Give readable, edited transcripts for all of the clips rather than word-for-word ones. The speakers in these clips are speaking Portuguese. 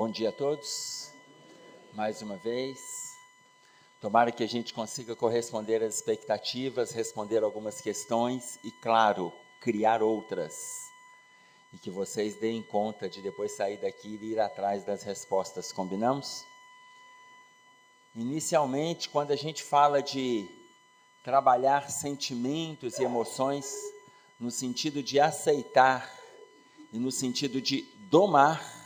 Bom dia a todos, mais uma vez. Tomara que a gente consiga corresponder às expectativas, responder algumas questões e, claro, criar outras. E que vocês deem conta de depois sair daqui e ir atrás das respostas, combinamos? Inicialmente, quando a gente fala de trabalhar sentimentos e emoções, no sentido de aceitar e no sentido de domar,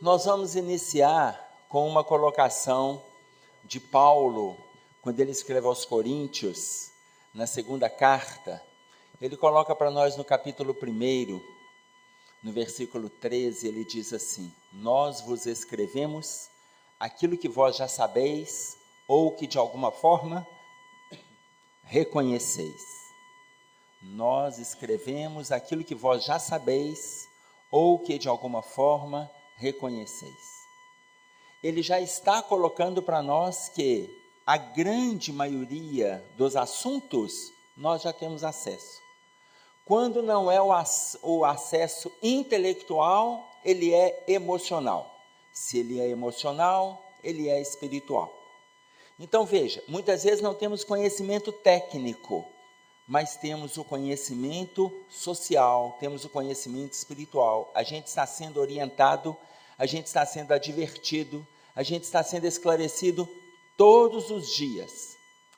nós vamos iniciar com uma colocação de Paulo, quando ele escreve aos Coríntios, na segunda carta. Ele coloca para nós no capítulo 1, no versículo 13, ele diz assim: nós vos escrevemos aquilo que vós já sabeis, ou que de alguma forma reconheceis. Nós escrevemos aquilo que vós já sabeis, ou que de alguma forma reconheceis. Ele já está colocando para nós que a grande maioria dos assuntos nós já temos acesso. Quando não é o acesso intelectual, ele é emocional. Se ele é emocional, ele é espiritual. Então veja, muitas vezes não temos conhecimento técnico, mas temos o conhecimento social, temos o conhecimento espiritual. A gente está sendo orientado, a gente está sendo advertido, a gente está sendo esclarecido todos os dias,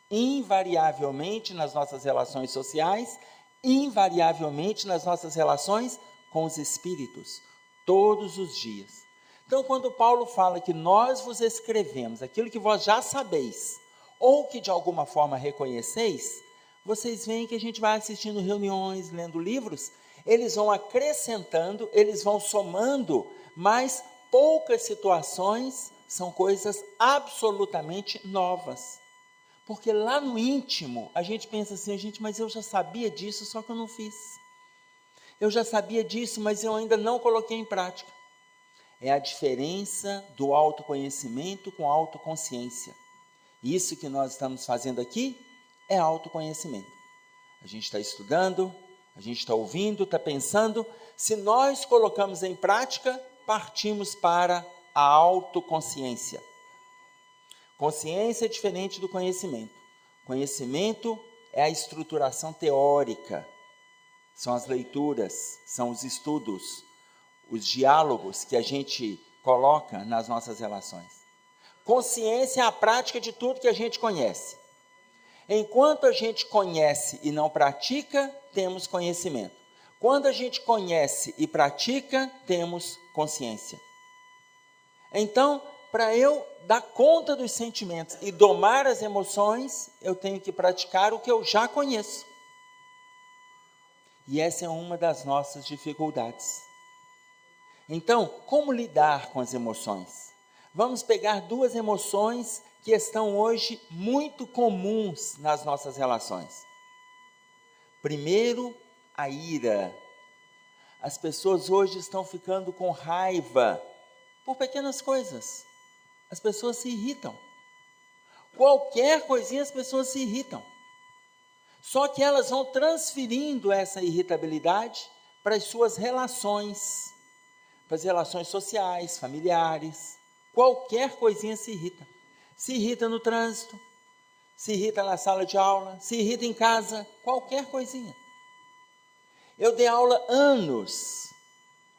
invariavelmente nas nossas relações sociais, invariavelmente nas nossas relações com os espíritos, todos os dias. Então, quando Paulo fala que nós vos escrevemos aquilo que vós já sabeis, ou que de alguma forma reconheceis, vocês veem que a gente vai assistindo reuniões, lendo livros, eles vão acrescentando, eles vão somando, mas poucas situações são coisas absolutamente novas. Porque lá no íntimo, a gente pensa assim, mas eu já sabia disso, só que eu não fiz. Eu já sabia disso, mas eu ainda não coloquei em prática. É a diferença do autoconhecimento com a autoconsciência. Isso que nós estamos fazendo aqui é autoconhecimento. A gente está estudando, a gente está ouvindo, está pensando. Se nós colocamos em prática, partimos para a autoconsciência. Consciência é diferente do conhecimento. Conhecimento é a estruturação teórica, são as leituras, são os estudos, os diálogos que a gente coloca nas nossas relações. Consciência é a prática de tudo que a gente conhece. Enquanto a gente conhece e não pratica, temos conhecimento. Quando a gente conhece e pratica, temos consciência. Então, para eu dar conta dos sentimentos e domar as emoções, eu tenho que praticar o que eu já conheço. E essa é uma das nossas dificuldades. Então, como lidar com as emoções? Vamos pegar duas emoções que estão hoje muito comuns nas nossas relações. Primeiro, a ira. As pessoas hoje estão ficando com raiva por pequenas coisas. As pessoas se irritam. Qualquer coisinha as pessoas se irritam. Só que elas vão transferindo essa irritabilidade para as suas relações, para as relações sociais, familiares. Qualquer coisinha se irrita. Se irrita no trânsito, se irrita na sala de aula, se irrita em casa, qualquer coisinha. Eu dei aula anos,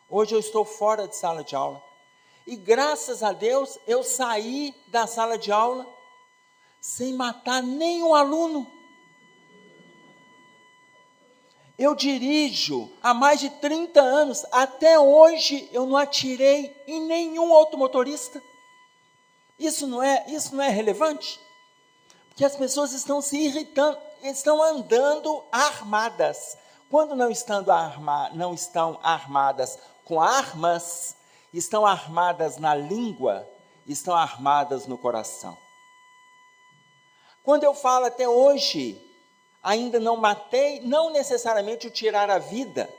hoje eu estou fora de sala de aula, e graças a Deus eu saí da sala de aula sem matar nenhum aluno. Eu dirijo há mais de 30 anos, até hoje eu não atirei em nenhum outro motorista. Isso não é relevante? Porque as pessoas estão se irritando, estão andando armadas. Quando não estão armadas com armas, estão armadas na língua, estão armadas no coração. Quando eu falo até hoje, ainda não matei, não necessariamente o tirar a vida.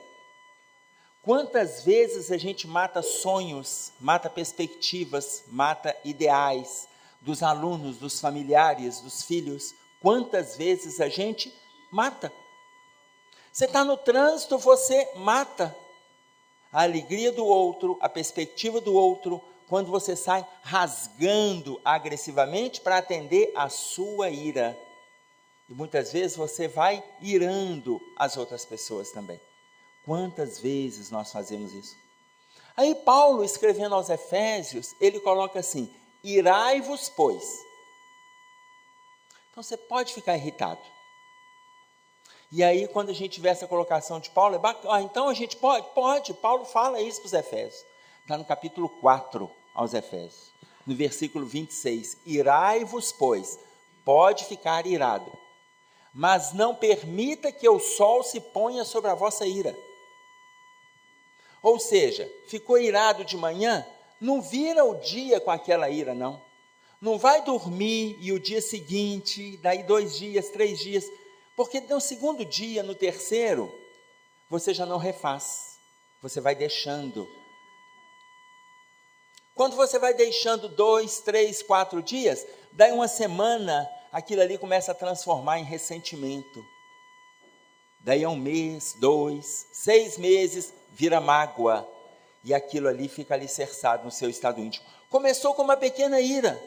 Quantas vezes a gente mata sonhos, mata perspectivas, mata ideais dos alunos, dos familiares, dos filhos? Quantas vezes a gente mata? Você está no trânsito, você mata a alegria do outro, a perspectiva do outro, quando você sai rasgando agressivamente para atender a sua ira. E muitas vezes você vai irando as outras pessoas também. Quantas vezes nós fazemos isso? Aí Paulo, escrevendo aos Efésios, ele coloca assim: irai-vos, pois. Então você pode ficar irritado. E aí, quando a gente tiver essa colocação de Paulo, é bacana. Então a gente pode? Pode. Paulo fala isso para os Efésios. Está no capítulo 4 aos Efésios, no versículo 26. Irai-vos, pois. Pode ficar irado, mas não permita que o sol se ponha sobre a vossa ira. Ou seja, ficou irado de manhã, não vira o dia com aquela ira, não. Não vai dormir e o dia seguinte, daí 2 dias, 3 dias, porque no segundo dia, no terceiro, você já não refaz, você vai deixando. Quando você vai deixando 2, 3, 4 dias, daí uma semana, aquilo ali começa a transformar em ressentimento. Daí é 1 mês, 2, 6 meses, vira mágoa. E aquilo ali fica alicerçado no seu estado íntimo. Começou com uma pequena ira,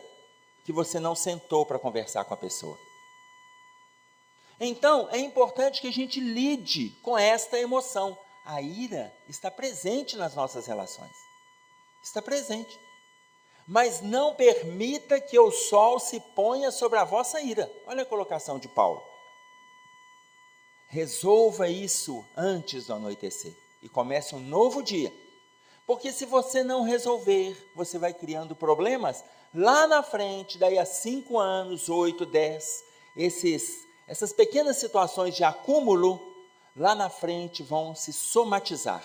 que você não sentou para conversar com a pessoa. Então, é importante que a gente lide com esta emoção. A ira está presente nas nossas relações. Está presente. Mas não permita que o sol se ponha sobre a vossa ira. Olha a colocação de Paulo. Resolva isso antes do anoitecer e comece um novo dia. Porque se você não resolver, você vai criando problemas lá na frente, daí a 5 anos, 8, 10, essas pequenas situações de acúmulo, lá na frente vão se somatizar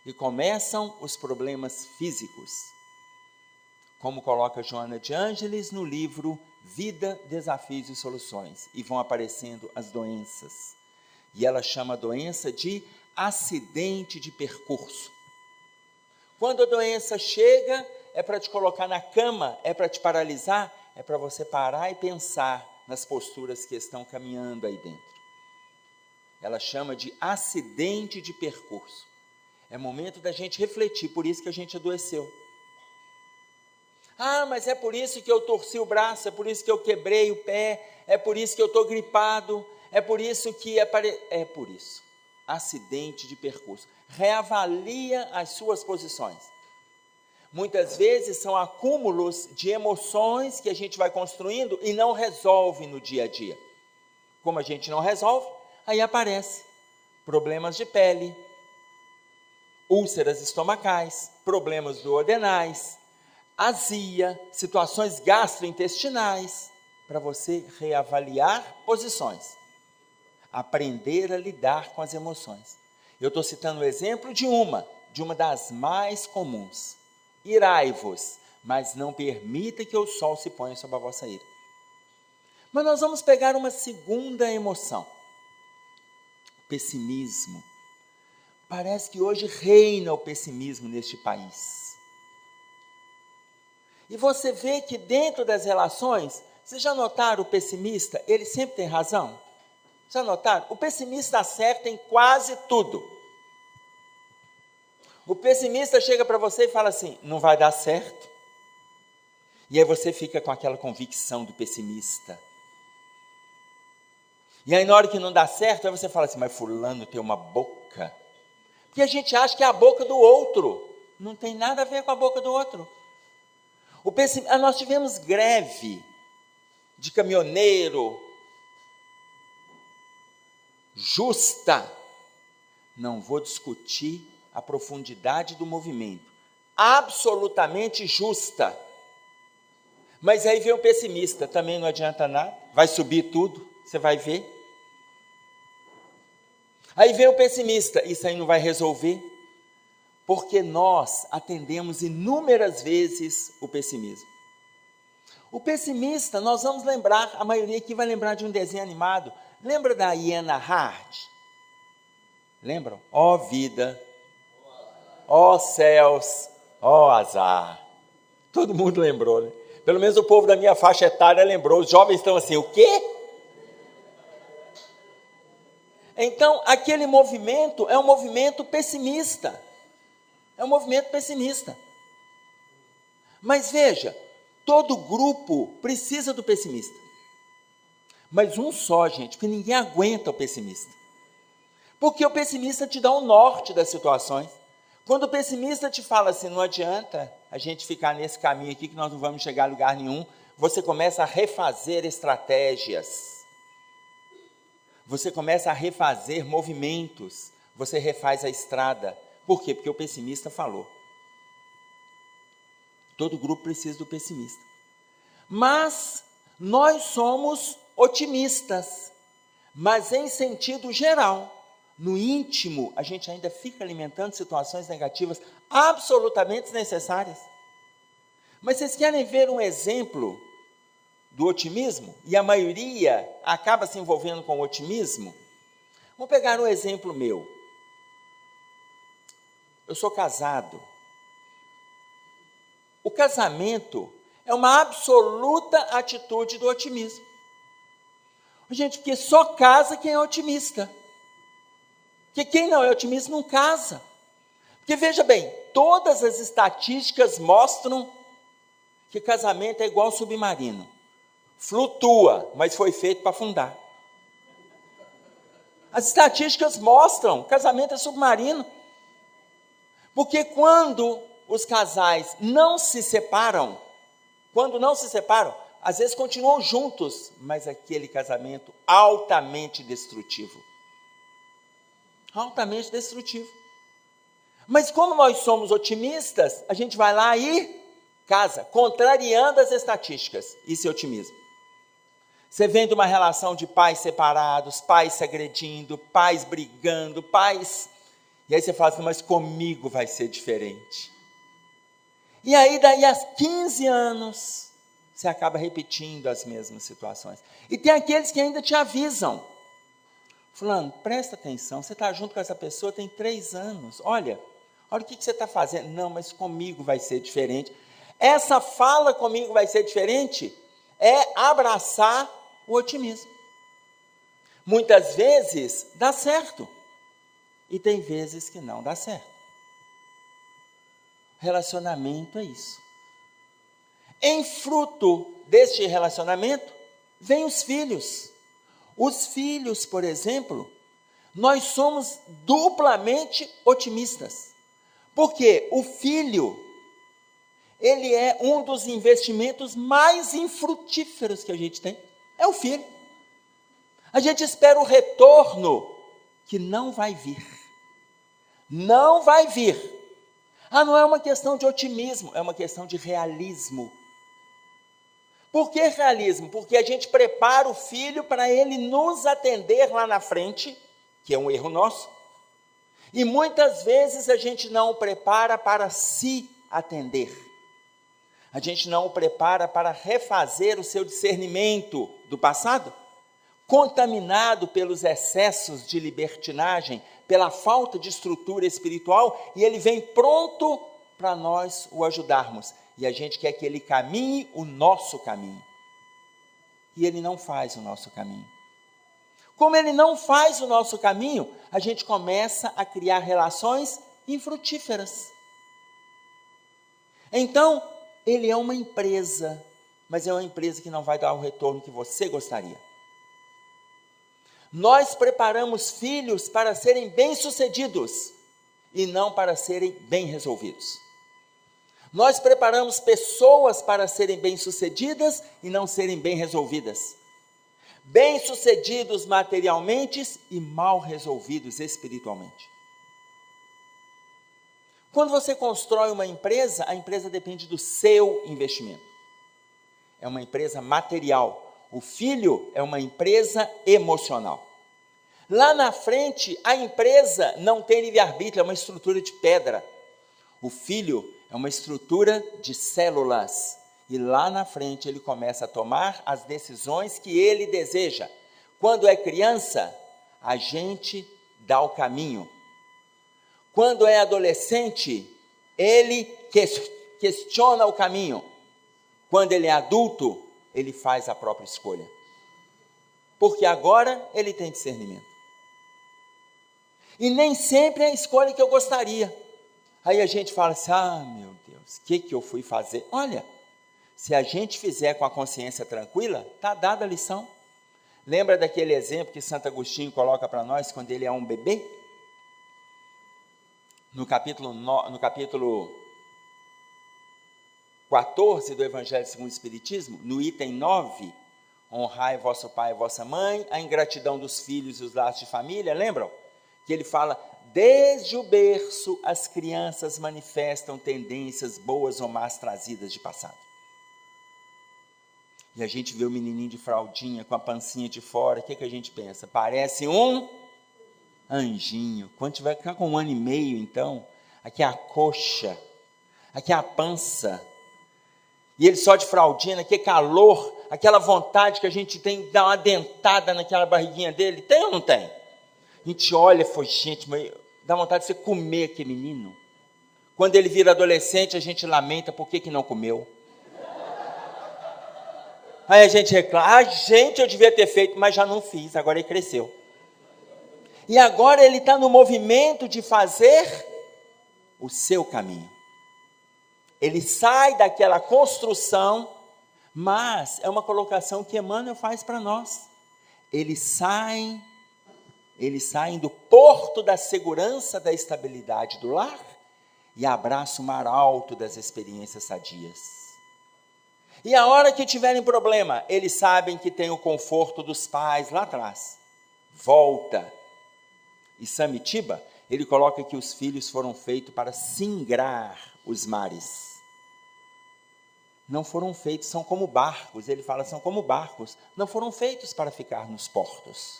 e começam os problemas físicos. Como coloca Joana de Ângeles no livro Vida, Desafios e Soluções, e vão aparecendo as doenças. E ela chama a doença de acidente de percurso. Quando a doença chega, é para te colocar na cama, é para te paralisar, é para você parar e pensar nas posturas que estão caminhando aí dentro. Ela chama de acidente de percurso. É momento da gente refletir, por isso que a gente adoeceu. Ah, mas é por isso que eu torci o braço, é por isso que eu quebrei o pé, é por isso que eu estou gripado, é por isso que... É por isso. Acidente de percurso. Reavalia as suas posições. Muitas vezes são acúmulos de emoções que a gente vai construindo e não resolve no dia a dia. Como a gente não resolve, aí aparece problemas de pele, úlceras estomacais, problemas duodenais, azia, situações gastrointestinais, para você reavaliar posições, aprender a lidar com as emoções. Eu estou citando o exemplo de uma das mais comuns. Irai-vos, mas não permita que o sol se ponha sobre a vossa ira. Mas nós vamos pegar uma segunda emoção, o pessimismo. Parece que hoje reina o pessimismo neste país. E você vê que dentro das relações, vocês já notaram o pessimista? Ele sempre tem razão. Já notaram? O pessimista acerta em quase tudo. O pessimista chega para você e fala assim, não vai dar certo. E aí você fica com aquela convicção do pessimista. E aí na hora que não dá certo, aí você fala assim, mas fulano tem uma boca. Porque a gente acha que é a boca do outro. Não tem nada a ver com a boca do outro. Nós tivemos greve de caminhoneiro, justa. Não vou discutir a profundidade do movimento. Absolutamente justa. Mas aí vem o pessimista, também não adianta nada, vai subir tudo, você vai ver. Aí vem o pessimista, isso aí não vai resolver, porque nós atendemos inúmeras vezes o pessimismo. O pessimista, nós vamos lembrar, a maioria aqui vai lembrar de um desenho animado, lembra da Iana Hard? Lembram? Ó vida, ó céus, ó azar. Todo mundo lembrou, né? Pelo menos o povo da minha faixa etária lembrou. Os jovens estão assim, o quê? Então, aquele movimento é um movimento pessimista. É um movimento pessimista. Mas veja, todo grupo precisa do pessimista. Mas um só, gente, porque ninguém aguenta o pessimista. Porque o pessimista te dá o norte das situações. Quando o pessimista te fala assim, não adianta a gente ficar nesse caminho aqui que nós não vamos chegar a lugar nenhum, você começa a refazer estratégias. Você começa a refazer movimentos, você refaz a estrada. Por quê? Porque o pessimista falou. Todo grupo precisa do pessimista. Mas nós somos otimistas, mas em sentido geral. No íntimo, a gente ainda fica alimentando situações negativas absolutamente desnecessárias. Mas vocês querem ver um exemplo do otimismo? E a maioria acaba se envolvendo com o otimismo? Vamos pegar um exemplo meu. Eu sou casado. O casamento é uma absoluta atitude do otimismo. Gente, porque só casa quem é otimista. Porque quem não é otimista não casa. Porque veja bem, todas as estatísticas mostram que casamento é igual submarino. Flutua, mas foi feito para afundar. As estatísticas mostram que casamento é submarino. Porque quando os casais não se separam, às vezes continuam juntos, mas aquele casamento altamente destrutivo. Altamente destrutivo. Mas como nós somos otimistas, a gente vai lá e casa, contrariando as estatísticas. Isso é otimismo. Você vem de uma relação de pais separados, pais se agredindo, pais brigando, pais... E aí você fala assim, mas comigo vai ser diferente. E aí daí a 15 anos, você acaba repetindo as mesmas situações. E tem aqueles que ainda te avisam. Fulano, presta atenção, você está junto com essa pessoa tem 3 anos, olha o que você está fazendo. Não, mas comigo vai ser diferente. Essa fala comigo vai ser diferente é abraçar o otimismo. Muitas vezes dá certo, e tem vezes que não dá certo. Relacionamento é isso. Em fruto deste relacionamento, vêm os filhos. Os filhos, por exemplo, nós somos duplamente otimistas. Porque o filho, ele é um dos investimentos mais infrutíferos que a gente tem. É o filho. A gente espera o retorno que não vai vir. Não vai vir. Não é uma questão de otimismo, é uma questão de realismo. Por que realismo? Porque a gente prepara o filho para ele nos atender lá na frente, que é um erro nosso, e muitas vezes a gente não o prepara para se atender. A gente não o prepara para refazer o seu discernimento do passado, contaminado pelos excessos de libertinagem, pela falta de estrutura espiritual, e ele vem pronto para nós o ajudarmos. E a gente quer que ele caminhe o nosso caminho. E ele não faz o nosso caminho. Como ele não faz o nosso caminho, a gente começa a criar relações infrutíferas. Então, ele é uma empresa, mas é uma empresa que não vai dar o retorno que você gostaria. Nós preparamos filhos para serem bem-sucedidos e não para serem bem-resolvidos. Nós preparamos pessoas para serem bem-sucedidas e não serem bem-resolvidas. Bem-sucedidos materialmente e mal resolvidos espiritualmente. Quando você constrói uma empresa, a empresa depende do seu investimento. É uma empresa material. O filho é uma empresa emocional. Lá na frente, a empresa não tem livre-arbítrio, é uma estrutura de pedra. O filho é uma estrutura de células. E lá na frente ele começa a tomar as decisões que ele deseja. Quando é criança, a gente dá o caminho. Quando é adolescente, ele questiona o caminho. Quando ele é adulto, ele faz a própria escolha. Porque agora ele tem discernimento. E nem sempre é a escolha que eu gostaria. Aí a gente fala assim, meu Deus, o que eu fui fazer? Olha, se a gente fizer com a consciência tranquila, está dada a lição. Lembra daquele exemplo que Santo Agostinho coloca para nós quando ele é um bebê? No capítulo 14 do Evangelho segundo o Espiritismo, no item 9, honrai vosso pai e vossa mãe, a ingratidão dos filhos e os laços de família, lembram? Que ele fala, desde o berço as crianças manifestam tendências boas ou más trazidas de passado. E a gente vê o menininho de fraldinha com a pancinha de fora, o que a gente pensa? Parece um anjinho. Quando tiver com 1 ano e meio, então, aqui é a coxa, aqui é a pança, e ele só de fraldinha, aquele calor, aquela vontade que a gente tem de dar uma dentada naquela barriguinha dele, tem ou não tem? A gente olha e fala, gente, mas dá vontade de você comer aquele menino. Quando ele vira adolescente, a gente lamenta por que não comeu. Aí a gente reclama, eu devia ter feito, mas já não fiz, agora ele cresceu. E agora ele está no movimento de fazer o seu caminho. Ele sai daquela construção, mas é uma colocação que Emmanuel faz para nós. Eles saem do porto da segurança, da estabilidade do lar e abraçam o mar alto das experiências sadias. E a hora que tiverem problema, eles sabem que tem o conforto dos pais lá atrás. Volta. E Samitiba, ele coloca que os filhos foram feitos para singrar os mares. Não foram feitos, são como barcos, ele fala, são como barcos, não foram feitos para ficar nos portos.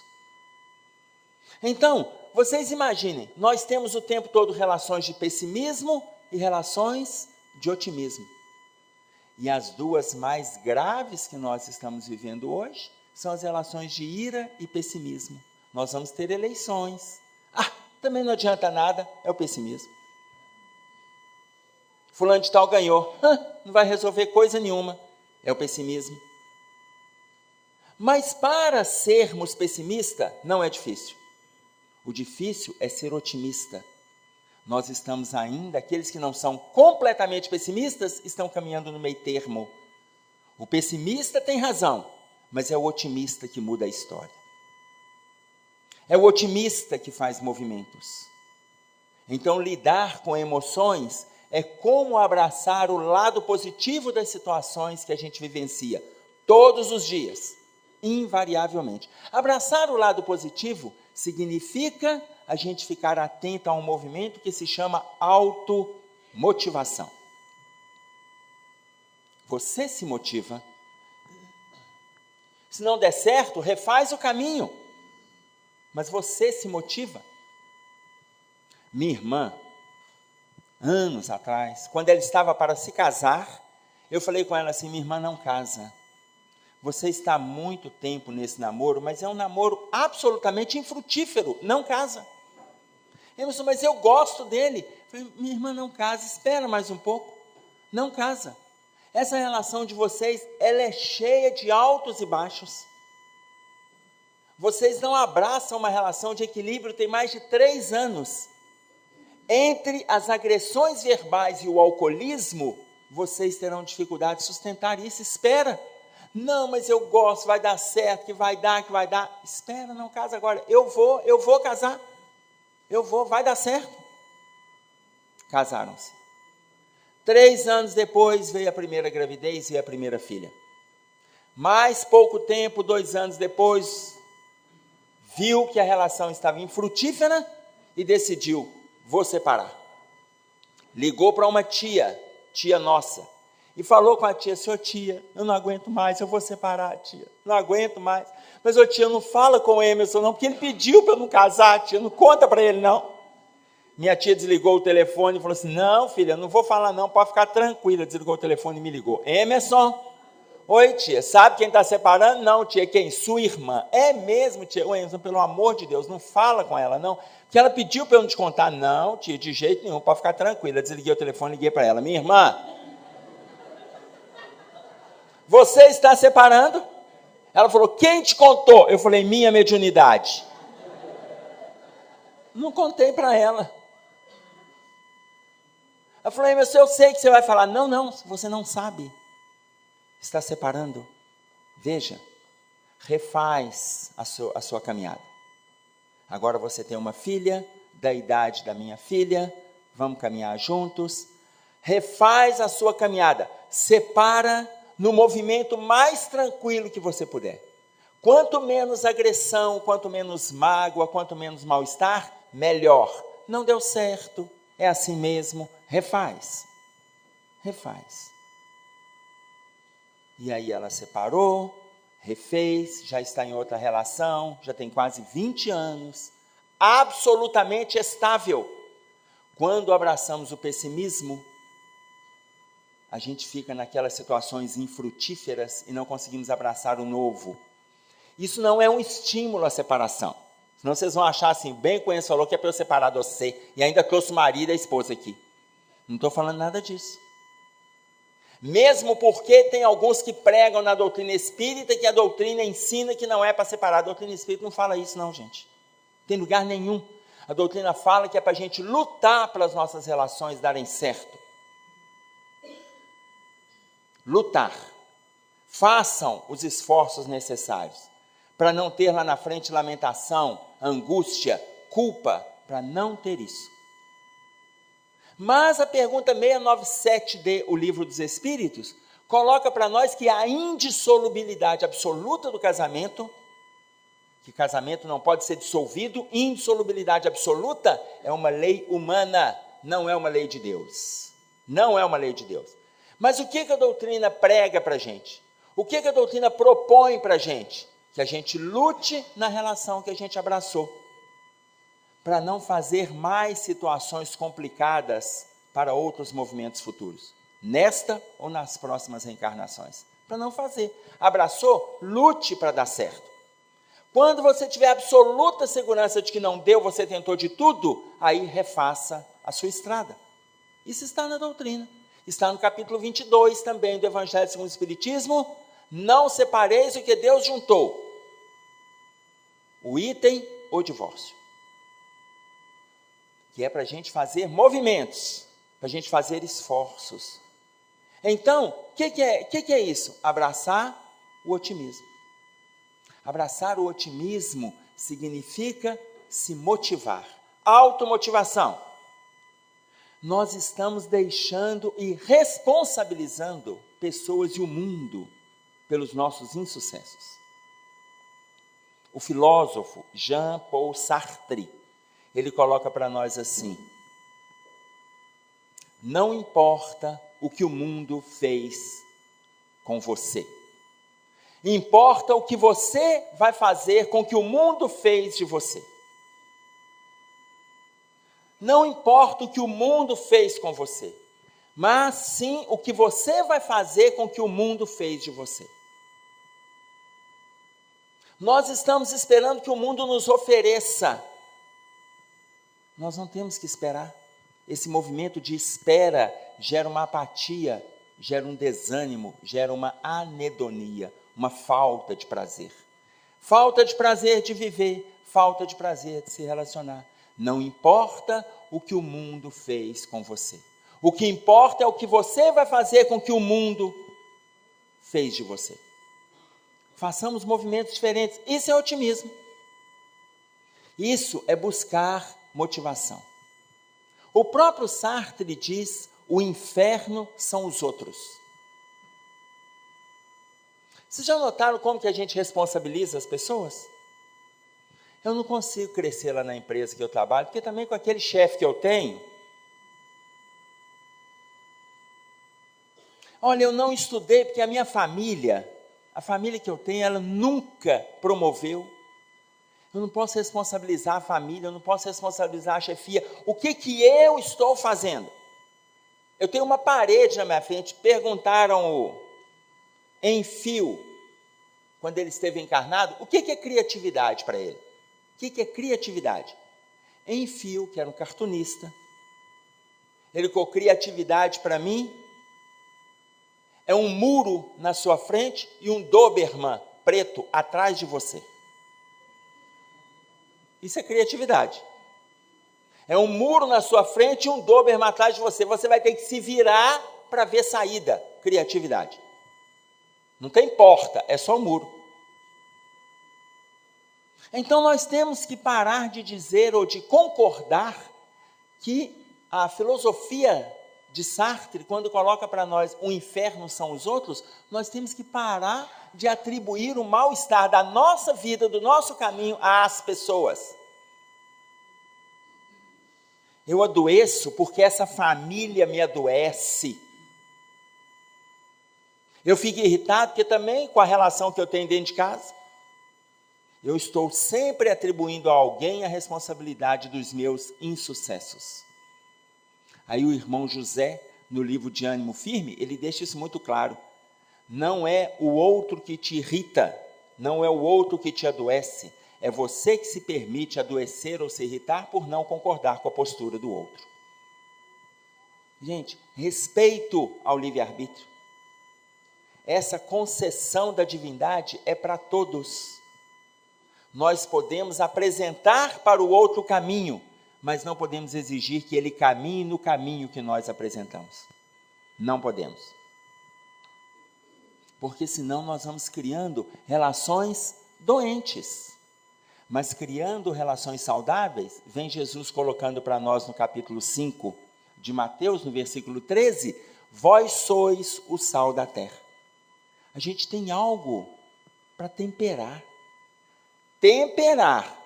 Então, vocês imaginem, nós temos o tempo todo relações de pessimismo e relações de otimismo. E as duas mais graves que nós estamos vivendo hoje são as relações de ira e pessimismo. Nós vamos ter eleições. Também não adianta nada, é o pessimismo. Fulano de tal ganhou, não vai resolver coisa nenhuma, é o pessimismo. Mas para sermos pessimistas, não é difícil. O difícil é ser otimista. Nós estamos ainda, aqueles que não são completamente pessimistas, estão caminhando no meio termo. O pessimista tem razão, mas é o otimista que muda a história. É o otimista que faz movimentos. Então, lidar com emoções é como abraçar o lado positivo das situações que a gente vivencia todos os dias, invariavelmente. Abraçar o lado positivo significa a gente ficar atento a um movimento que se chama automotivação. Você se motiva. Se não der certo, refaz o caminho. Mas você se motiva. Minha irmã, anos atrás, quando ela estava para se casar, eu falei com ela assim, minha irmã, não casa. Você está há muito tempo nesse namoro, mas é um namoro absolutamente infrutífero, não casa. Eu disse, mas eu gosto dele. Eu falei, minha irmã, não casa, espera mais um pouco. Não casa. Essa relação de vocês, ela é cheia de altos e baixos. Vocês não abraçam uma relação de equilíbrio, tem mais de 3 anos. Entre as agressões verbais e o alcoolismo, vocês terão dificuldade de sustentar isso, espera. Não, mas eu gosto, vai dar certo, que vai dar. Espera, não casa agora. Eu vou casar. Vai dar certo. Casaram-se. 3 anos depois veio a primeira gravidez e a primeira filha. Mais pouco tempo, 2 anos depois, viu que a relação estava infrutífera e decidiu, vou separar. Ligou para uma tia nossa, e falou com a tia, senhor tia, eu não aguento mais, eu vou separar, tia, não aguento mais. Mas, ô tia, não fala com o Emerson não, porque ele pediu para eu não casar, tia, não conta para ele não. Minha tia desligou o telefone e falou assim, não, filha, não vou falar não, pode ficar tranquila. Desligou o telefone e me ligou. Emerson, oi, tia, sabe quem está separando? Não, tia, quem? Sua irmã. É mesmo, tia? Ô, Emerson, pelo amor de Deus, não fala com ela não, porque ela pediu para eu não te contar. Não, tia, de jeito nenhum, pode ficar tranquila. Desliguei o telefone e liguei para ela. Minha irmã, você está separando? Ela falou, quem te contou? Eu falei, minha mediunidade. Não contei para ela. Eu falei, mas eu sei que você vai falar. Não, não, você não sabe. Está separando. Veja, refaz a sua caminhada. Agora você tem uma filha, da idade da minha filha, vamos caminhar juntos. Refaz a sua caminhada, separa no movimento mais tranquilo que você puder. Quanto menos agressão, quanto menos mágoa, quanto menos mal-estar, melhor. Não deu certo, é assim mesmo, refaz. Refaz. E aí ela separou, refez, já está em outra relação, já tem quase 20 anos, absolutamente estável. Quando abraçamos o pessimismo, a gente fica naquelas situações infrutíferas e não conseguimos abraçar o novo. Isso não é um estímulo à separação. Senão vocês vão achar assim, bem conheço, falou que é para eu separar de você, e ainda trouxe o marido e a esposa aqui. Não estou falando nada disso. Mesmo porque tem alguns que pregam na doutrina espírita, que a doutrina ensina que não é para separar. A doutrina espírita não fala isso não, gente. Não tem lugar nenhum. A doutrina fala que é para a gente lutar para as nossas relações darem certo. Lutar. Façam os esforços necessários para não ter lá na frente lamentação, angústia, culpa, para não ter isso. Mas a pergunta 697 o Livro dos Espíritos coloca para nós que a indissolubilidade absoluta do casamento, que casamento não pode ser dissolvido, indissolubilidade absoluta é uma lei humana, não é uma lei de Deus. Não é uma lei de Deus. Mas o que a doutrina prega para a gente? O que a doutrina propõe para a gente? Que a gente lute na relação que a gente abraçou, para não fazer mais situações complicadas para outros movimentos futuros, nesta ou nas próximas reencarnações, para não fazer. Abraçou? Lute para dar certo. Quando você tiver absoluta segurança de que não deu, você tentou de tudo, aí refaça a sua estrada. Isso está na doutrina. Está no capítulo 22 também do Evangelho segundo o Espiritismo. Não separeis o que Deus juntou. O item, o divórcio. Que é para a gente fazer movimentos, para a gente fazer esforços. Então, o que é isso? Abraçar o otimismo. Abraçar o otimismo significa se motivar. Automotivação. Nós estamos deixando e responsabilizando pessoas e o mundo pelos nossos insucessos. O filósofo Jean-Paul Sartre, ele coloca para nós assim: não importa o que o mundo fez com você, importa o que você vai fazer com o que o mundo fez de você. Não importa o que o mundo fez com você, mas sim o que você vai fazer com o que o mundo fez de você. Nós estamos esperando que o mundo nos ofereça. Nós não temos que esperar. Esse movimento de espera gera uma apatia, gera um desânimo, gera uma anedonia, uma falta de prazer. Falta de prazer de viver, falta de prazer de se relacionar. Não importa o que o mundo fez com você. O que importa é o que você vai fazer com o que o mundo fez de você. Façamos movimentos diferentes. Isso é otimismo. Isso é buscar motivação. O próprio Sartre diz: o inferno são os outros. Vocês já notaram como que a gente responsabiliza as pessoas? Eu não consigo crescer lá na empresa que eu trabalho, porque também com aquele chefe que eu tenho, olha, eu não estudei porque a minha família, a família que eu tenho, ela nunca promoveu. Eu não posso responsabilizar a família, eu não posso responsabilizar a chefia. O que eu estou fazendo? Eu tenho uma parede na minha frente. Perguntaram o Enfio, quando ele esteve encarnado, o que é criatividade para ele? O que é criatividade? Enfio, que era um cartunista, ele colocou: criatividade para mim é um muro na sua frente e um Doberman preto atrás de você. Isso é criatividade. É um muro na sua frente e um Doberman atrás de você. Você vai ter que se virar para ver saída. Criatividade. Não tem porta, é só um muro. Então nós temos que parar de dizer ou de concordar que a filosofia de Sartre, quando coloca para nós o inferno são os outros, nós temos que parar de atribuir o mal-estar da nossa vida, do nosso caminho às pessoas. Eu adoeço porque essa família me adoece. Eu fico irritado porque também com a relação que eu tenho dentro de casa, eu estou sempre atribuindo a alguém a responsabilidade dos meus insucessos. Aí o irmão José, no livro de Ânimo Firme, ele deixa isso muito claro. Não é o outro que te irrita, não é o outro que te adoece, é você que se permite adoecer ou se irritar por não concordar com a postura do outro. Gente, respeito ao livre-arbítrio. Essa concessão da divindade é para todos. Nós podemos apresentar para o outro o caminho, mas não podemos exigir que ele caminhe no caminho que nós apresentamos. Não podemos. Porque senão nós vamos criando relações doentes. Mas criando relações saudáveis, vem Jesus colocando para nós no capítulo 5 de Mateus, no versículo 13, vós sois o sal da terra. A gente tem algo para temperar. Temperar.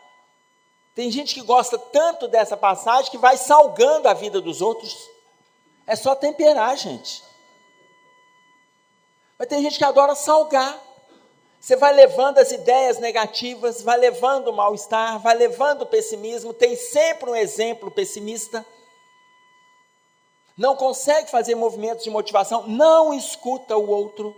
Tem gente que gosta tanto dessa passagem que vai salgando a vida dos outros. É só temperar, gente. Mas tem gente que adora salgar. Você vai levando as ideias negativas, vai levando o mal-estar, vai levando o pessimismo, tem sempre um exemplo pessimista. Não consegue fazer movimentos de motivação, não escuta o outro.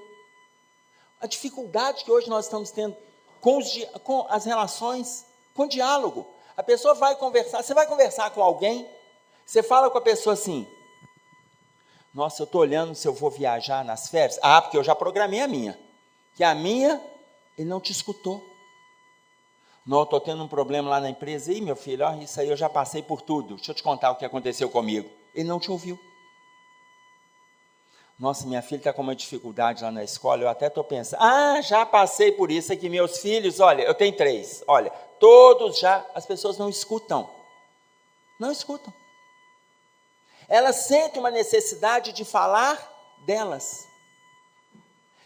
A dificuldade que hoje nós estamos tendo com as relações, com o diálogo. A pessoa vai conversar, você vai conversar com alguém, você fala com a pessoa assim, nossa, eu estou olhando se eu vou viajar nas férias. Ah, porque eu já programei a minha. Que a minha, ele não te escutou. Não, eu estou tendo um problema lá na empresa. Ih, meu filho, ó, isso aí eu já passei por tudo. Deixa eu te contar o que aconteceu comigo. Ele não te ouviu. Nossa, minha filha está com uma dificuldade lá na escola, eu até estou pensando, já passei por isso aqui, meus filhos, olha, eu tenho 3, olha, todos já, as pessoas não escutam. Não escutam. Elas sentem uma necessidade de falar delas.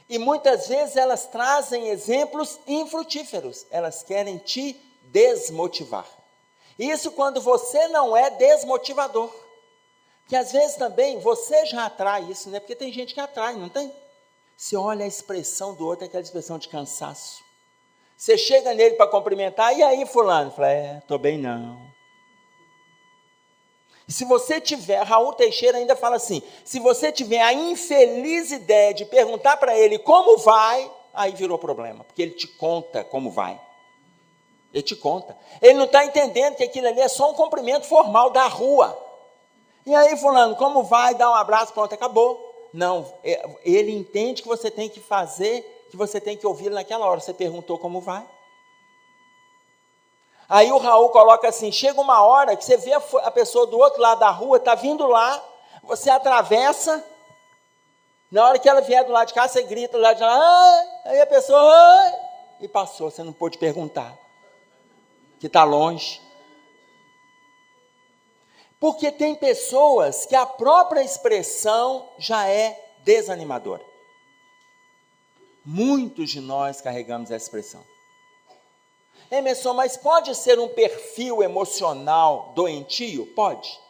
E muitas vezes elas trazem exemplos infrutíferos. Elas querem te desmotivar. Isso quando você não é desmotivador. Que às vezes também você já atrai isso, né? Porque tem gente que atrai, não tem? Você olha a expressão do outro, aquela expressão de cansaço. Você chega nele para cumprimentar, e aí fulano? Fala, estou bem não. E se você tiver, Raul Teixeira ainda fala assim, se você tiver a infeliz ideia de perguntar para ele como vai, aí virou problema, porque ele te conta como vai. Ele te conta. Ele não está entendendo que aquilo ali é só um cumprimento formal da rua. E aí fulano, como vai? Dá um abraço, pronto, acabou. Não, ele entende que você tem que fazer, que você tem que ouvi-lo naquela hora. Você perguntou como vai. Aí o Raul coloca assim, chega uma hora que você vê a pessoa do outro lado da rua, está vindo lá, você atravessa, na hora que ela vier do lado de cá, você grita do lado de lá, aí a pessoa, e passou, você não pôde perguntar, que está longe. Porque tem pessoas que a própria expressão já é desanimadora. Muitos de nós carregamos essa expressão. Emerson, mas pode ser um perfil emocional doentio? Pode.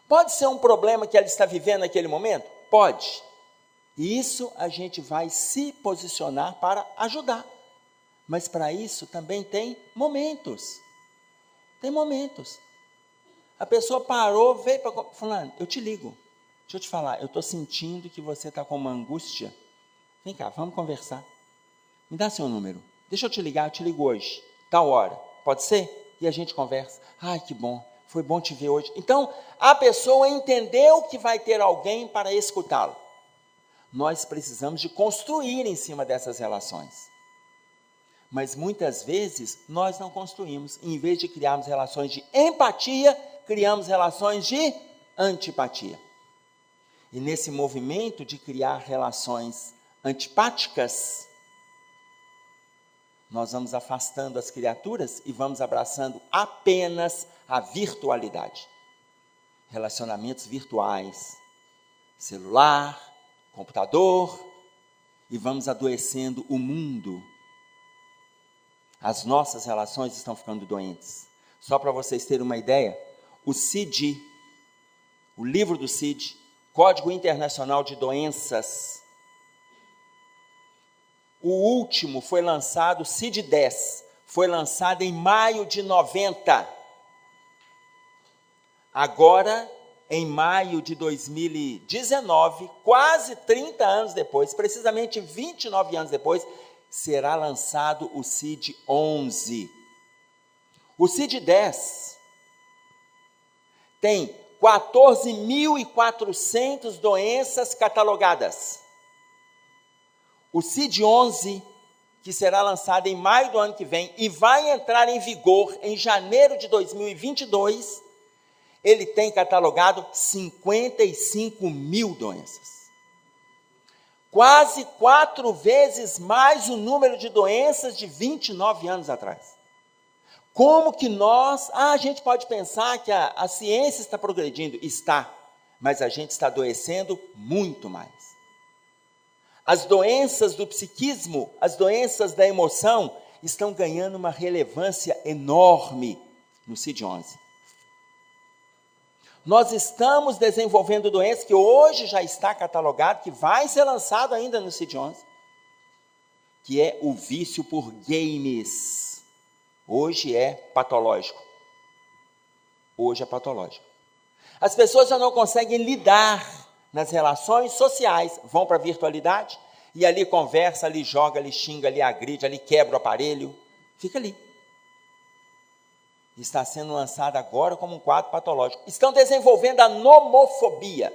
Pode ser um problema que ela está vivendo naquele momento? Pode. E isso a gente vai se posicionar para ajudar. Mas para isso também tem momentos. Tem momentos. A pessoa parou, veio para... Fulano, eu te ligo. Deixa eu te falar, eu estou sentindo que você está com uma angústia. Vem cá, vamos conversar. Me dá seu número. Deixa eu te ligar, eu te ligo hoje. Tal hora, pode ser? E a gente conversa. Ai, que bom, foi bom te ver hoje. Então, a pessoa entendeu que vai ter alguém para escutá-lo. Nós precisamos de construir em cima dessas relações. Mas muitas vezes, nós não construímos. Em vez de criarmos relações de empatia, criamos relações de antipatia. E nesse movimento de criar relações antipáticas, nós vamos afastando as criaturas e vamos abraçando apenas a virtualidade. Relacionamentos virtuais, celular, computador, e vamos adoecendo o mundo. As nossas relações estão ficando doentes. Só para vocês terem uma ideia, o CID, o livro do CID, Código Internacional de Doenças, o último foi lançado, o CID-10, foi lançado em maio de 90. Agora, em maio de 2019, quase 30 anos depois, precisamente 29 anos depois, será lançado o CID-11. O CID-10 tem 14.400 doenças catalogadas. O CID-11, que será lançado em maio do ano que vem e vai entrar em vigor em janeiro de 2022, ele tem catalogado 55 mil doenças. Quase 4 vezes mais o número de doenças de 29 anos atrás. Como que a gente pode pensar que a ciência está progredindo? Está, mas a gente está adoecendo muito mais. As doenças do psiquismo, as doenças da emoção, estão ganhando uma relevância enorme no CID-11. Nós estamos desenvolvendo doenças que hoje já está catalogado, que vai ser lançado ainda no CID-11, que é o vício por games. Hoje é patológico. Hoje é patológico. As pessoas já não conseguem lidar nas relações sociais, vão para a virtualidade, e ali conversa, ali joga, ali xinga, ali agride, ali quebra o aparelho, fica ali. Está sendo lançado agora como um quadro patológico. Estão desenvolvendo a nomofobia,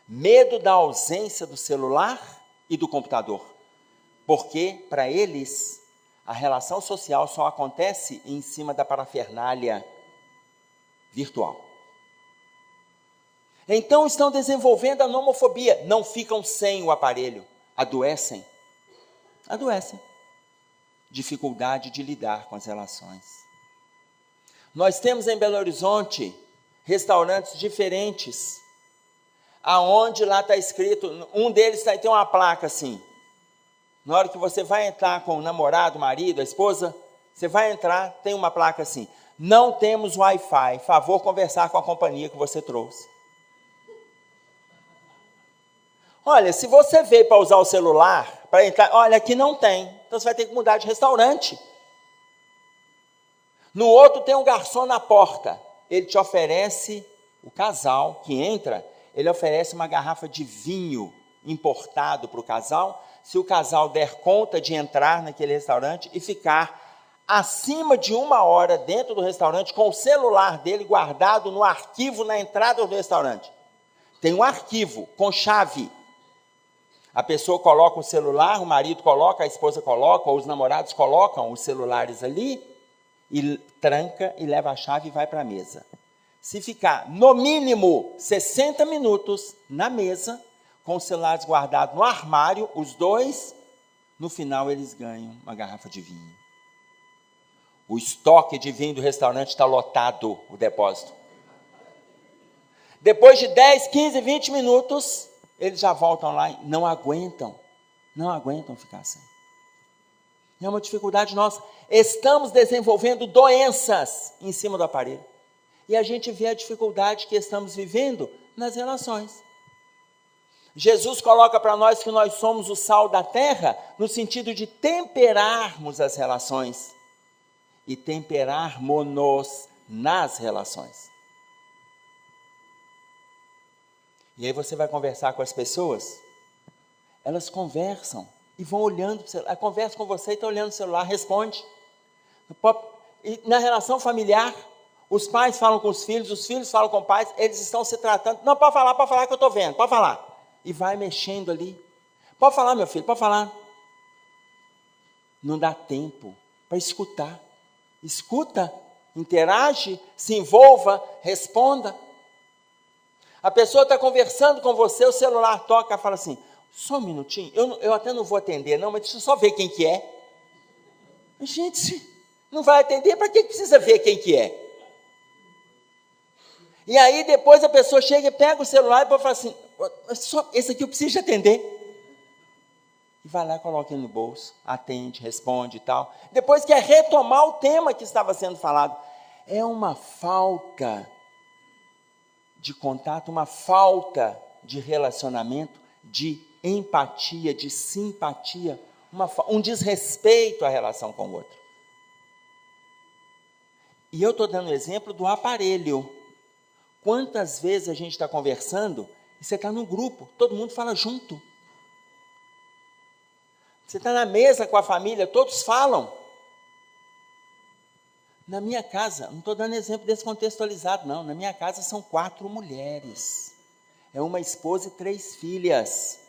medo da ausência do celular e do computador, porque para eles a relação social só acontece em cima da parafernália virtual. Então estão desenvolvendo a nomofobia, não ficam sem o aparelho, adoecem. Dificuldade de lidar com as relações. Nós temos em Belo Horizonte restaurantes diferentes, aonde lá está escrito, um deles tem uma placa assim, na hora que você vai entrar com o namorado, o marido, a esposa, você vai entrar, tem uma placa assim, não temos Wi-Fi, favor conversar com a companhia que você trouxe. Olha, se você veio para usar o celular, para entrar, olha, aqui não tem, então você vai ter que mudar de restaurante. No outro tem um garçom na porta, ele te oferece, o casal que entra, ele oferece uma garrafa de vinho importado para o casal, se o casal der conta de entrar naquele restaurante e ficar acima de 1 hora dentro do restaurante com o celular dele guardado no arquivo na entrada do restaurante. Tem um arquivo com chave. A pessoa coloca o celular, o marido coloca, a esposa coloca, ou os namorados colocam os celulares ali, e tranca e leva a chave e vai para a mesa. Se ficar, no mínimo, 60 minutos na mesa, com os celulares guardados no armário, os dois, no final eles ganham uma garrafa de vinho. O estoque de vinho do restaurante está lotado, o depósito. Depois de 10, 15, 20 minutos, eles já voltam lá e não aguentam ficar sem. É uma dificuldade nossa. Estamos desenvolvendo doenças em cima do aparelho. E a gente vê a dificuldade que estamos vivendo nas relações. Jesus coloca para nós que nós somos o sal da terra, no sentido de temperarmos as relações. E temperarmos-nos nas relações. E aí você vai conversar com as pessoas, elas conversam e vão olhando para o celular, conversa com você e está olhando o celular, responde. E na relação familiar, os pais falam com os filhos falam com os pais, eles estão se tratando, não, pode falar que eu estou vendo, pode falar. E vai mexendo ali. Pode falar, meu filho, pode falar. Não dá tempo para escutar. Escuta interage, se envolva, responda. A pessoa está conversando com você, o celular toca e fala assim, só um minutinho, eu até não vou atender não, mas deixa eu só ver quem que é. Gente, não vai atender, para que precisa ver quem que é? E aí depois a pessoa chega e pega o celular e fala assim, só esse aqui eu preciso de atender. E vai lá, coloca ele no bolso, atende, responde e tal. Depois quer retomar o tema que estava sendo falado. É uma falta de contato, uma falta de relacionamento, de empatia, de simpatia, um desrespeito à relação com o outro. E eu estou dando o exemplo do aparelho. Quantas vezes a gente está conversando e você está num grupo, todo mundo fala junto. Você está na mesa com a família, todos falam. Na minha casa, não estou dando exemplo descontextualizado, não. Na minha casa são 4 mulheres. É uma esposa e 3 filhas.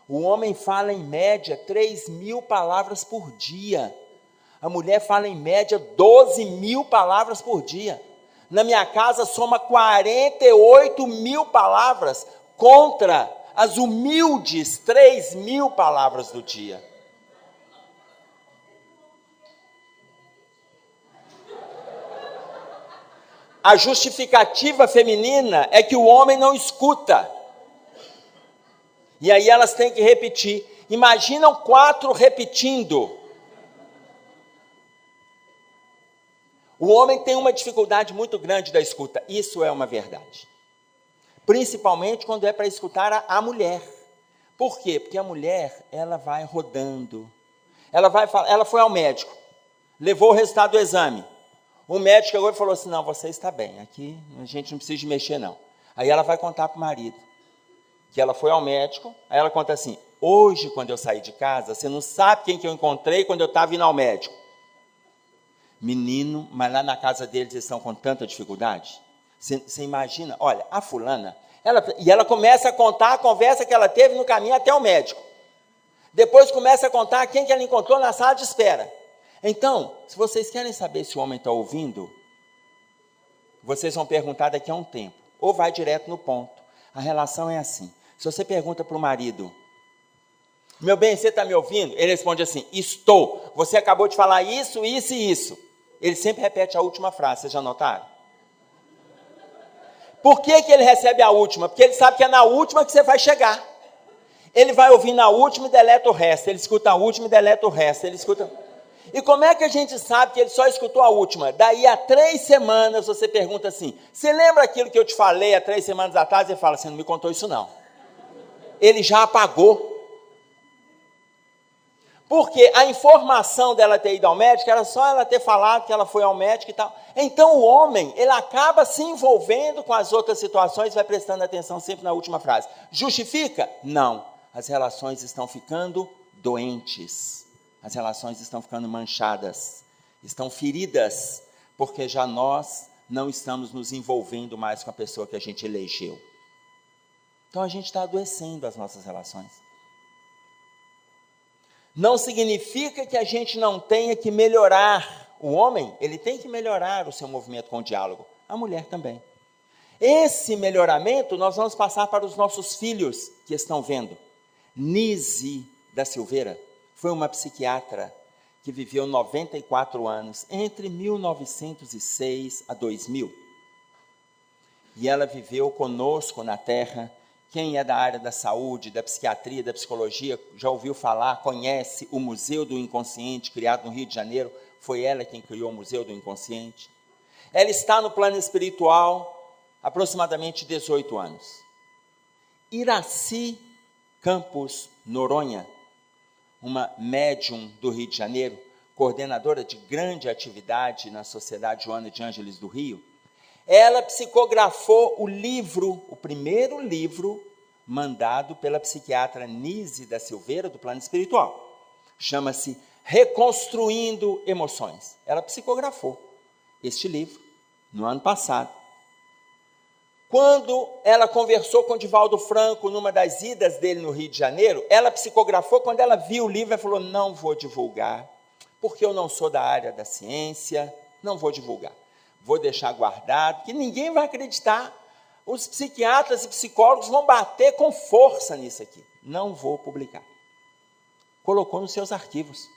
O homem fala em média 3.000 palavras por dia. A mulher fala em média 12.000 palavras por dia. Na minha casa soma 48.000 palavras contra as humildes 3.000 palavras do dia. A justificativa feminina é que o homem não escuta. E aí elas têm que repetir. Imaginam 4 repetindo. O homem tem uma dificuldade muito grande da escuta. Isso é uma verdade. Principalmente quando é para escutar a mulher. Por quê? Porque a mulher, ela vai rodando. Ela foi ao médico, levou o resultado do exame. O médico chegou e falou assim, não, você está bem, aqui a gente não precisa de mexer não. Aí ela vai contar para o marido, que ela foi ao médico, aí ela conta assim, hoje quando eu saí de casa, você não sabe quem que eu encontrei quando eu estava indo ao médico. Menino, mas lá na casa deles eles estão com tanta dificuldade. Você imagina, olha, a fulana, ela começa a contar a conversa que ela teve no caminho até o médico. Depois começa a contar quem que ela encontrou na sala de espera. Então, se vocês querem saber se o homem está ouvindo, vocês vão perguntar daqui a um tempo, ou vai direto no ponto. A relação é assim, se você pergunta para o marido, meu bem, você está me ouvindo? Ele responde assim, estou, você acabou de falar isso, isso e isso. Ele sempre repete a última frase, vocês já notaram? Por que ele recebe a última? Porque ele sabe que é na última que você vai chegar. Ele vai ouvir na última e deleta o resto, ele escuta a última e deleta o resto, ele escuta... E como é que a gente sabe que ele só escutou a última? Daí a 3 semanas você pergunta assim, você lembra aquilo que eu te falei há 3 semanas atrás? Ele fala, você não me contou isso não. Ele já apagou. Porque a informação dela ter ido ao médico, era só ela ter falado que ela foi ao médico e tal. Então o homem, ele acaba se envolvendo com as outras situações, vai prestando atenção sempre na última frase. Justifica? Não. As relações estão ficando doentes. As relações estão ficando manchadas, estão feridas, porque já nós não estamos nos envolvendo mais com a pessoa que a gente elegeu. Então a gente está adoecendo as nossas relações. Não significa que a gente não tenha que melhorar. O homem, ele tem que melhorar o seu movimento com o diálogo. A mulher também. Esse melhoramento nós vamos passar para os nossos filhos que estão vendo. Nise da Silveira foi uma psiquiatra que viveu 94 anos, entre 1906 a 2000. E ela viveu conosco na Terra. Quem é da área da saúde, da psiquiatria, da psicologia, já ouviu falar, conhece o Museu do Inconsciente, criado no Rio de Janeiro. Foi ela quem criou o Museu do Inconsciente. Ela está no plano espiritual há aproximadamente 18 anos. Iraci Campos Noronha, uma médium do Rio de Janeiro, coordenadora de grande atividade na Sociedade Joana de Ângeles do Rio, ela psicografou o livro, o primeiro livro mandado pela psiquiatra Nise da Silveira, do plano espiritual. Chama-se Reconstruindo Emoções. Ela psicografou este livro no ano passado. Quando ela conversou com Divaldo Franco, numa das idas dele no Rio de Janeiro, ela psicografou, quando ela viu o livro, ela falou, não vou divulgar, porque eu não sou da área da ciência, não vou divulgar. vou deixar guardado, que ninguém vai acreditar. Os psiquiatras e psicólogos vão bater com força nisso aqui. Não vou publicar. Colocou nos seus arquivos.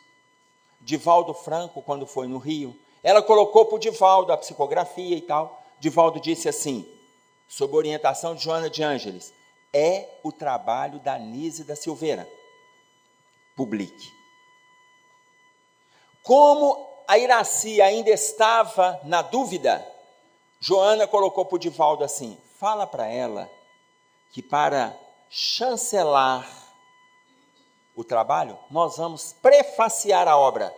Divaldo Franco, quando foi no Rio, ela colocou para o Divaldo a psicografia e tal. Divaldo disse assim, sob orientação de Joana de Ângeles, é o trabalho da Nise da Silveira. Publique. Como a Iraci ainda estava na dúvida, Joana colocou para o Divaldo assim, fala para ela que para chancelar o trabalho, nós vamos prefaciar a obra.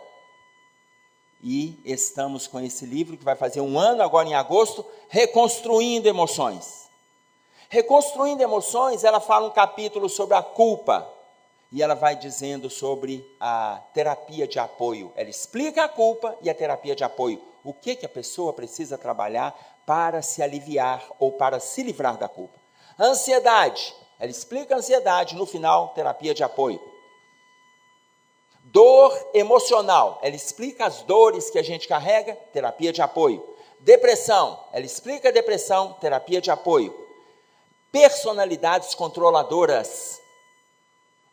E estamos com esse livro, que vai fazer 1 ano, agora em agosto, Reconstruindo Emoções. Reconstruindo Emoções, ela fala um capítulo sobre a culpa, e ela vai dizendo sobre a terapia de apoio. Ela explica a culpa e a terapia de apoio. O que a pessoa precisa trabalhar para se aliviar ou para se livrar da culpa. A ansiedade, ela explica a ansiedade, no final, terapia de apoio. Dor emocional, ela explica as dores que a gente carrega, terapia de apoio. Depressão, ela explica a depressão, terapia de apoio. Personalidades controladoras,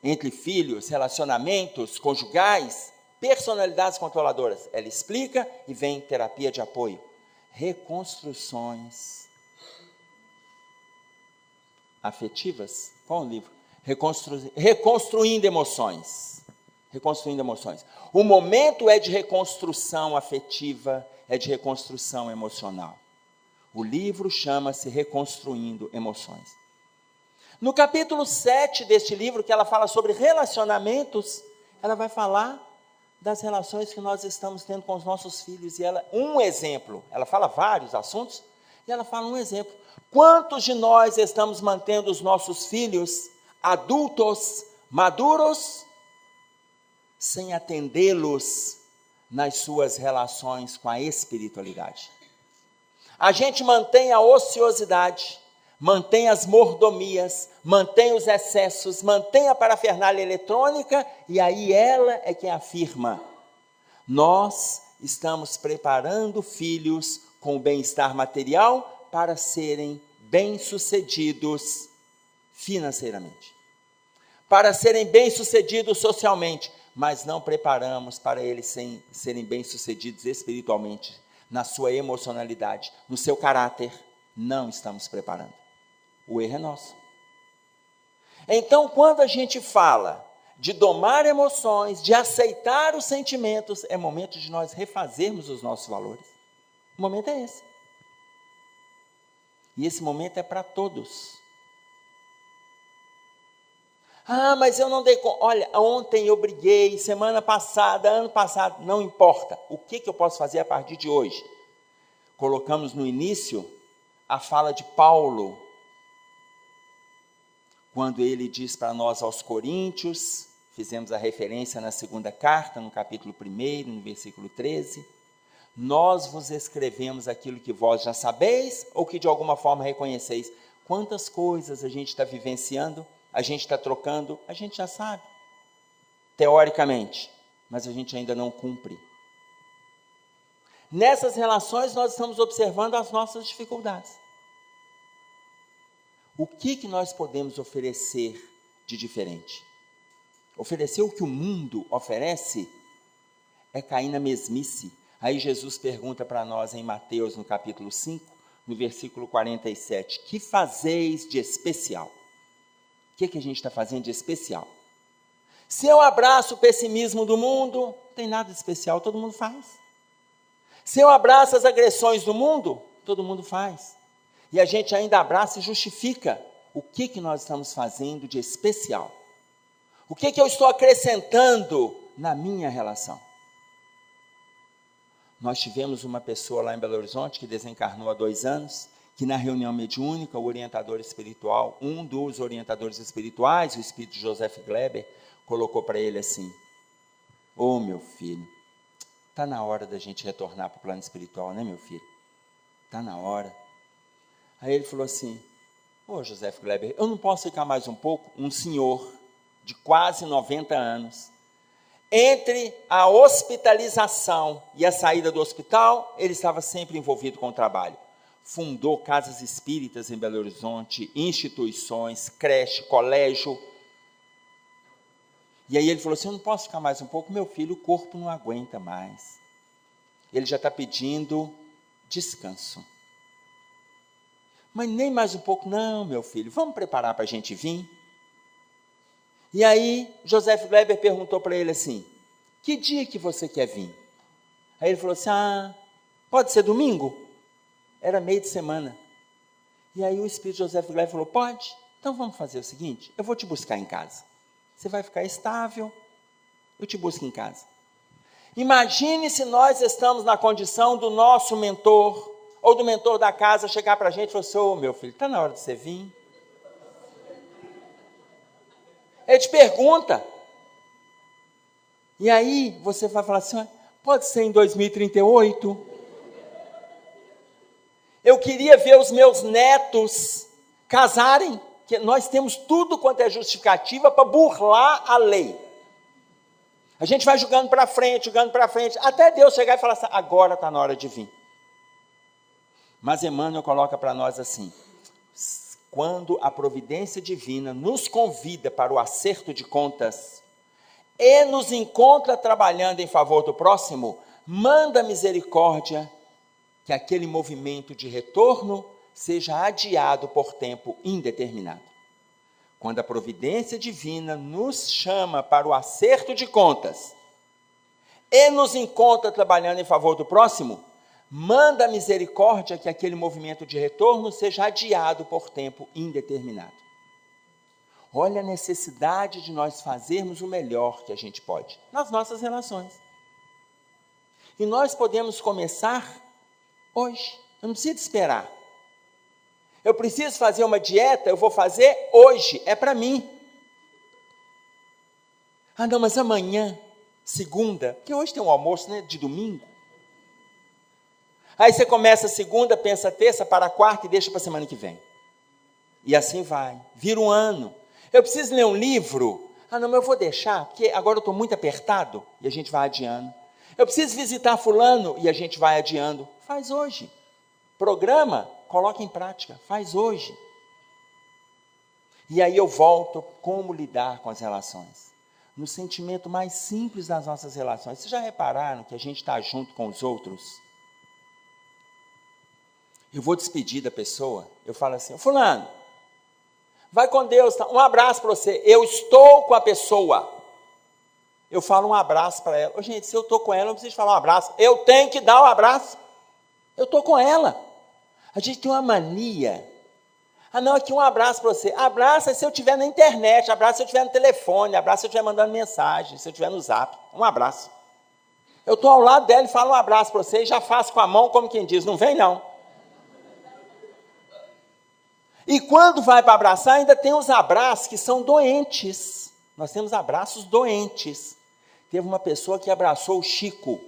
entre filhos, relacionamentos conjugais, personalidades controladoras, ela explica e vem terapia de apoio. Reconstruções afetivas, qual o livro? Reconstruindo Emoções. Reconstruindo Emoções. O momento é de reconstrução afetiva, é de reconstrução emocional. O livro chama-se Reconstruindo Emoções. No capítulo 7 deste livro, que ela fala sobre relacionamentos, ela vai falar das relações que nós estamos tendo com os nossos filhos. E ela, um exemplo, ela fala vários assuntos, e ela fala um exemplo. Quantos de nós estamos mantendo os nossos filhos adultos, maduros, sem atendê-los nas suas relações com a espiritualidade? A gente mantém a ociosidade, mantém as mordomias, mantém os excessos, mantém a parafernália eletrônica, e aí ela é quem afirma, nós estamos preparando filhos com bem-estar material para serem bem-sucedidos financeiramente, para serem bem-sucedidos socialmente, mas não preparamos para eles serem bem-sucedidos espiritualmente, na sua emocionalidade, no seu caráter, não estamos preparando. O erro é nosso. Então, quando a gente fala de domar emoções, de aceitar os sentimentos, é momento de nós refazermos os nossos valores. O momento é esse. E esse momento é para todos. Ah, mas eu não dei conta. Olha, ontem eu briguei, semana passada, ano passado, não importa. O que eu posso fazer a partir de hoje? Colocamos no início a fala de Paulo, quando ele diz para nós aos Coríntios, fizemos a referência na segunda carta, no capítulo 1, no versículo 13, nós vos escrevemos aquilo que vós já sabeis, ou que de alguma forma reconheceis. Quantas coisas a gente está vivenciando, a gente está trocando, a gente já sabe, teoricamente, mas a gente ainda não cumpre. Nessas relações nós estamos observando as nossas dificuldades. O que nós podemos oferecer de diferente? Oferecer o que o mundo oferece é cair na mesmice. Aí Jesus pergunta para nós em Mateus, no capítulo 5, no versículo 47, que fazeis de especial? O que a gente está fazendo de especial? Se eu abraço o pessimismo do mundo, não tem nada de especial, todo mundo faz. Se eu abraço as agressões do mundo, todo mundo faz. E a gente ainda abraça e justifica. O que nós estamos fazendo de especial? O que eu estou acrescentando na minha relação? Nós tivemos uma pessoa lá em Belo Horizonte que desencarnou há 2 anos, que na reunião mediúnica, o orientador espiritual, um dos orientadores espirituais, o espírito Joseph Gleber, colocou para ele assim, ô meu filho, está na hora da gente retornar para o plano espiritual, né meu filho? Está na hora. Aí ele falou assim, ô Joseph Gleber, eu não posso ficar mais um pouco? Um senhor de quase 90 anos, Entre a hospitalização e a saída do hospital, ele estava sempre envolvido com o trabalho. Fundou casas espíritas em Belo Horizonte, instituições, creche, colégio. E aí ele falou assim, eu não posso ficar mais um pouco, meu filho, o corpo não aguenta mais. Ele já está pedindo descanso. Mas nem mais um pouco, não, meu filho, vamos preparar para a gente vir? E aí, Joseph Gleber perguntou para ele assim, que dia que você quer vir? Aí ele falou assim, pode ser domingo? Era meio de semana. E aí o espírito Joseph Gleber falou, pode? Então vamos fazer o seguinte, eu vou te buscar em casa. Você vai ficar estável, eu te busco em casa. Imagine se nós estamos na condição do nosso mentor, ou do mentor da casa, chegar para a gente e falar assim, meu filho, está na hora de você vir? Ele te pergunta. E aí você vai falar assim, pode ser em 2038? Eu queria ver os meus netos casarem, que nós temos tudo quanto é justificativa para burlar a lei. A gente vai jogando para frente, até Deus chegar e falar assim, agora está na hora de vir. Mas Emmanuel coloca para nós assim, quando a providência divina nos convida para o acerto de contas, e nos encontra trabalhando em favor do próximo, manda misericórdia que aquele movimento de retorno seja adiado por tempo indeterminado. Quando a providência divina nos chama para o acerto de contas e nos encontra trabalhando em favor do próximo, manda a misericórdia que aquele movimento de retorno seja adiado por tempo indeterminado. Olha a necessidade de nós fazermos o melhor que a gente pode nas nossas relações. E nós podemos começar hoje, eu não preciso esperar. Eu preciso fazer uma dieta, eu vou fazer hoje, é para mim. Não, mas amanhã, segunda, porque hoje tem um almoço, né, de domingo. Aí você começa segunda, pensa terça, para quarta e deixa para a semana que vem. E assim vai, vira um ano. Eu preciso ler um livro, não, mas eu vou deixar, porque agora eu estou muito apertado, e a gente vai adiando. Eu preciso visitar fulano, e a gente vai adiando. Faz hoje. Programa, coloca em prática, faz hoje. E aí eu volto, como lidar com as relações? No sentimento mais simples das nossas relações. Vocês já repararam que a gente está junto com os outros? Eu vou despedir da pessoa, eu falo assim, fulano, vai com Deus, tá? Um abraço para você, eu estou com a pessoa. Eu falo um abraço para ela. Gente, se eu estou com ela, não preciso falar um abraço, eu tenho que dar um abraço. Eu estou com ela. A gente tem uma mania. Não, aqui um abraço para você. Abraça se eu estiver na internet, abraça se eu estiver no telefone, abraça se eu estiver mandando mensagem, se eu estiver no zap. Um abraço. Eu estou ao lado dela e falo um abraço para você e já faço com a mão como quem diz, não vem não. E quando vai para abraçar, ainda tem os abraços que são doentes. Nós temos abraços doentes. Teve uma pessoa que abraçou o Chico.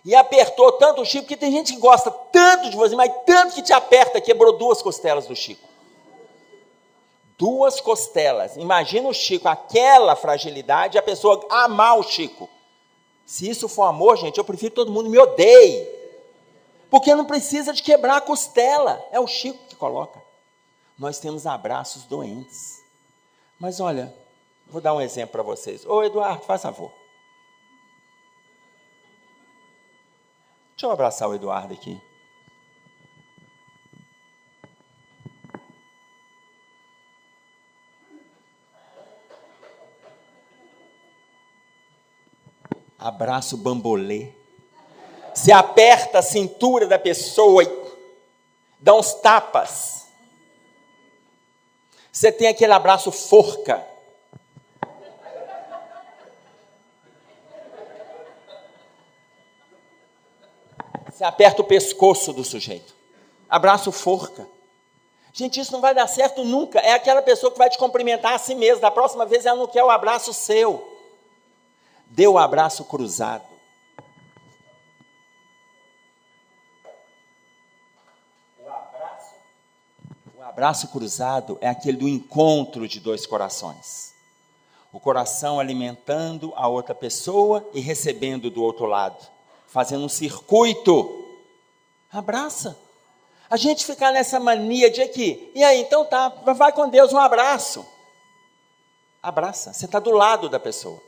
E apertou tanto o Chico, que tem gente que gosta tanto de você, mas tanto que te aperta, quebrou 2 costelas do Chico. 2 costelas. Imagina o Chico, aquela fragilidade, a pessoa amar o Chico. Se isso for amor, gente, eu prefiro que todo mundo me odeie. Porque não precisa de quebrar a costela. É o Chico que coloca. Nós temos abraços doentes. Mas olha, vou dar um exemplo para vocês. Ô Eduardo, faz favor. Deixa eu abraçar o Eduardo aqui. Abraço bambolê. Você aperta a cintura da pessoa e dá uns tapas. Você tem aquele abraço forca. Você aperta o pescoço do sujeito. Abraço forca. Gente, isso não vai dar certo nunca. É aquela pessoa que vai te cumprimentar a si mesma. Da próxima vez ela não quer o abraço seu. Dê o abraço cruzado. O abraço cruzado é aquele do encontro de 2 corações. O coração alimentando a outra pessoa e recebendo do outro lado, fazendo um circuito. Abraça. A gente ficar nessa mania de aqui, e aí, então tá, vai com Deus, um abraço. Abraça, você está do lado da pessoa.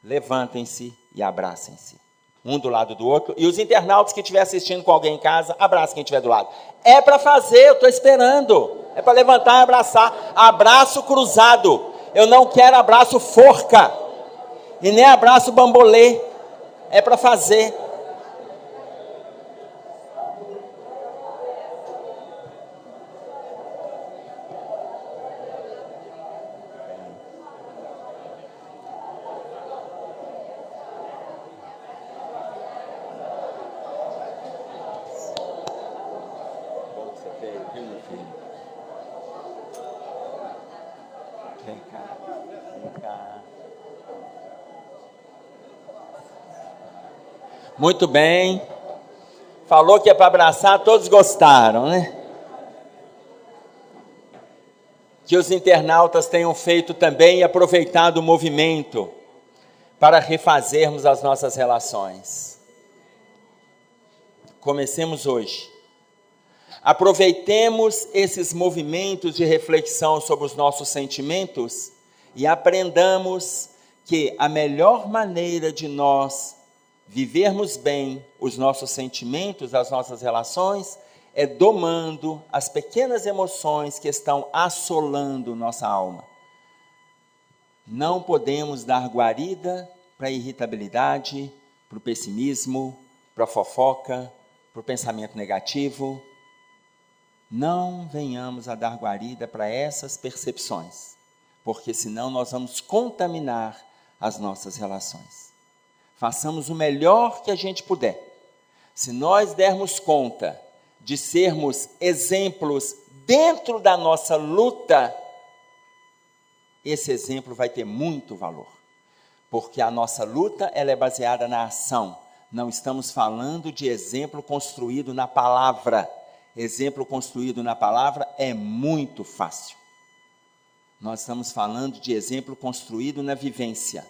Levantem-se e abracem-se, um do lado do outro. E os internautas que estiver assistindo com alguém em casa, abraça quem estiver do lado. É para fazer, eu estou esperando. É para levantar e abraçar. Abraço cruzado. Eu não quero abraço forca. E nem abraço bambolê. É para fazer. Vem cá, vem cá. Muito bem. Falou que é para abraçar, todos gostaram, né? Que os internautas tenham feito também e aproveitado o movimento para refazermos as nossas relações. Comecemos hoje. Aproveitemos esses movimentos de reflexão sobre os nossos sentimentos e aprendamos que a melhor maneira de nós vivermos bem os nossos sentimentos, as nossas relações, é domando as pequenas emoções que estão assolando nossa alma. Não podemos dar guarida para a irritabilidade, para o pessimismo, para a fofoca, para o pensamento negativo. Não venhamos a dar guarida para essas percepções, porque senão nós vamos contaminar as nossas relações. Façamos o melhor que a gente puder. Se nós dermos conta de sermos exemplos dentro da nossa luta, esse exemplo vai ter muito valor, porque a nossa luta ela é baseada na ação. Não estamos falando de exemplo construído na palavra. Exemplo construído na palavra é muito fácil. Nós estamos falando de exemplo construído na vivência.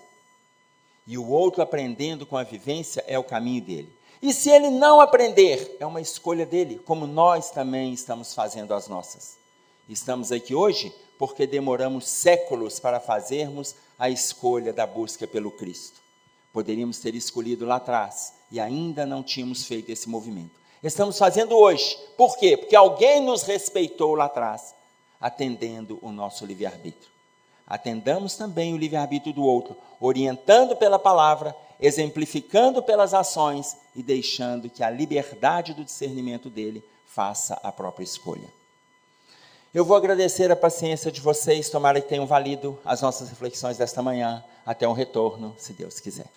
E o outro aprendendo com a vivência é o caminho dele. E se ele não aprender, é uma escolha dele, como nós também estamos fazendo as nossas. Estamos aqui hoje porque demoramos séculos para fazermos a escolha da busca pelo Cristo. Poderíamos ter escolhido lá atrás e ainda não tínhamos feito esse movimento. Estamos fazendo hoje. Por quê? Porque alguém nos respeitou lá atrás, atendendo o nosso livre-arbítrio. Atendamos também o livre-arbítrio do outro, orientando pela palavra, exemplificando pelas ações e deixando que a liberdade do discernimento dele faça a própria escolha. Eu vou agradecer a paciência de vocês, tomara que tenham valido as nossas reflexões desta manhã. Até um retorno, se Deus quiser.